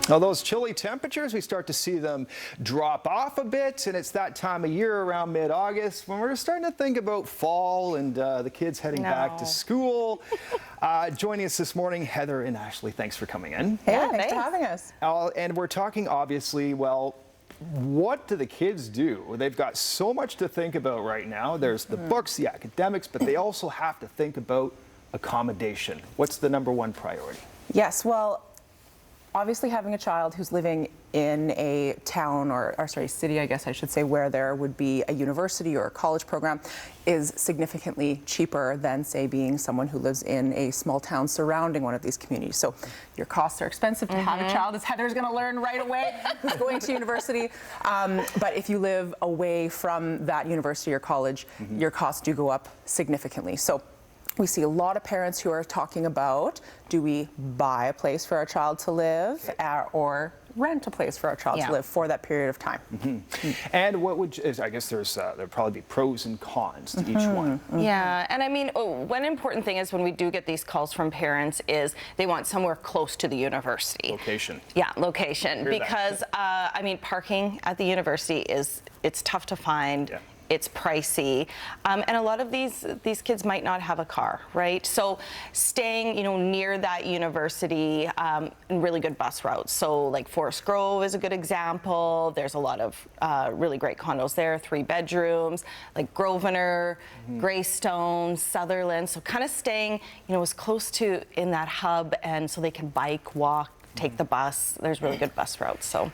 Now, those chilly temperatures, we start to see them drop off a bit, and it's that time of year around mid-August when we're starting to think about fall and the kids heading back to school. Joining us this morning, Heather and Ashley, thanks for coming in. Yeah, thanks for having us. And we're talking, obviously, well, what do the kids do? They've got so much to think about right now. There's the books, the academics, but they also have to think about accommodation. What's the #1 priority? Yes, well, obviously having a child who's living in a town or city, I guess I should say, where there would be a university or a college program is significantly cheaper than, say, being someone who lives in a small town surrounding one of these communities. So your costs are expensive to have a child, as Heather's going to learn right away, who's going to university. But if you live away from that university or college, your costs do go up significantly. So we see a lot of parents who are talking about, do we buy a place for our child to live or rent a place for our child to live for that period of time? And what would, I guess there'd probably be pros and cons to each one. Yeah, and I mean, one important thing is when we do get these calls from parents is they want somewhere close to the university. Location. Yeah, location. Because, I mean, parking at the university it's tough to find. Yeah. It's pricey, and a lot of these kids might not have a car, right? So staying, near that university, and really good bus routes. So like Forest Grove is a good example. There's a lot of really great condos there, 3 bedrooms, like Grosvenor, Greystone, Sutherland. So kind of staying, as close to in that hub, and so they can bike, walk, take the bus. There's really good bus routes. So,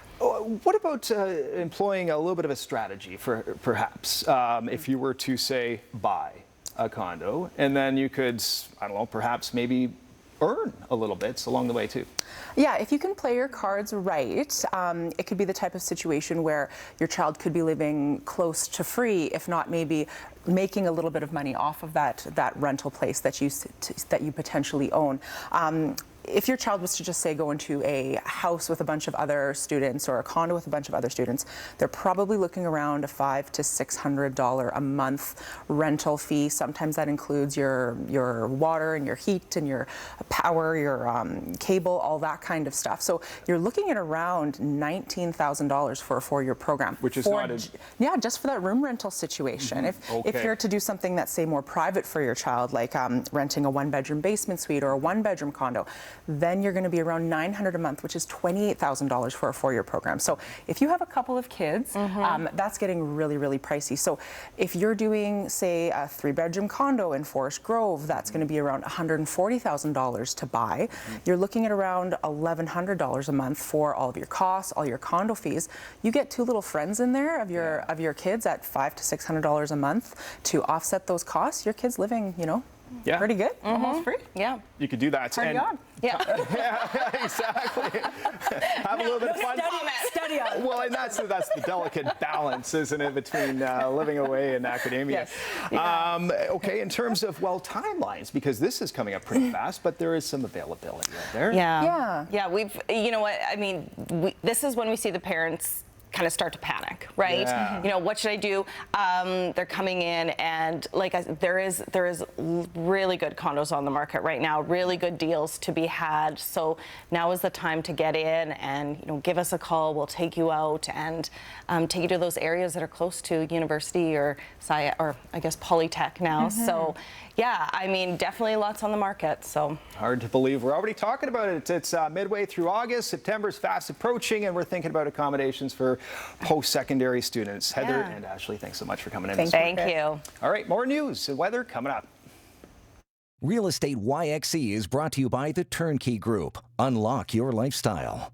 what about employing a little bit of a strategy for perhaps if you were to say buy a condo and then you could, I don't know, perhaps maybe earn a little bit along the way too? Yeah, if you can play your cards right, it could be the type of situation where your child could be living close to free, if not maybe making a little bit of money off of that rental place that you potentially own. If your child was to just say go into a house with a bunch of other students or a condo with a bunch of other students, they're probably looking around a $500 to $600 a month rental fee. Sometimes that includes your water and your heat and your power, your cable, all that kind of stuff. So you're looking at around $19,000 for a 4-year program. Which is not yeah, just for that room rental situation. If you're to do something that's, say, more private for your child, like renting a 1-bedroom basement suite or a 1-bedroom condo, then you're going to be around $900 a month, which is $28,000 for a 4-year program. So if you have a couple of kids, that's getting really, really pricey. So if you're doing, say, a 3-bedroom condo in Forest Grove, that's going to be around $140,000 to buy. You're looking at around $1,100 a month for all of your costs, all your condo fees. You get 2 little friends in there of your kids at $500 to $600 a month to offset those costs. Your kid's living, pretty good, almost free. Yeah. You could do that. Party on. Yeah. Yeah, exactly. Have a little bit of fun. Study on. Well, and that's the delicate balance, isn't it, between living away and academia. Yes. Okay, in terms of, timelines, because this is coming up pretty fast, but there is some availability out there. Yeah. We've, what, I mean, this is when we see the parents kind of start to panic, right? Yeah. What should I do? They're coming in, and there is really good condos on the market right now, really good deals to be had. So now is the time to get in and give us a call. We'll take you out and take you to those areas that are close to university or I guess Polytech now. So yeah, I mean, definitely lots on the market. So hard to believe we're already talking about it. It's midway through August. September's fast approaching, and we're thinking about accommodations for post-secondary students. Heather and Ashley, thanks so much for coming in. Thank you. All right, more news and weather coming up. Real Estate YXE is brought to you by the Turnkey Group. Unlock your lifestyle.